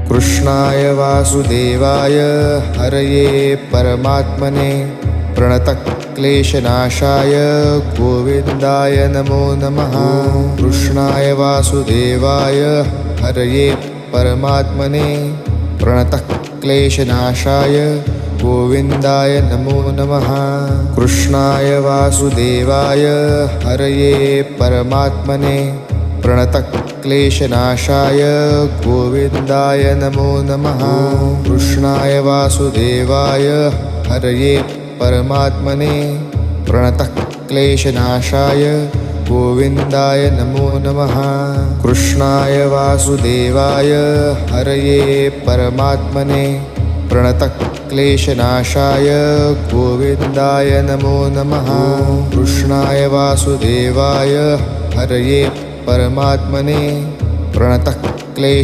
कृष्णाय वासुदेवाय हरये परमात्मने प्रणतक्लेशनाशाय गोविन्दाय नमो नमः। कृष्णाय वासुदेवाय हरये परमात्मने प्रणतक्लेशनाशाय गोविन्दाय नमो नमः। कृष्णाय वासुदेवाय हरये परमात्मने प्रणतक्लेशनाशाय गोविन्दाय नमो नमः। कृष्णाय वासुदेवाय हरये परमात्मने प्रणतक्लेशनाशाय गोविन्दाय नमो नमः। कृष्णाय वासुदेवाय हरये परमात्मने प्रणतक्लेशनाशाय गोविन्दाय नमो नमः। कृष्णाय वासुदेवाय हरये परमात्मने प्रणतक्लेशनाशाय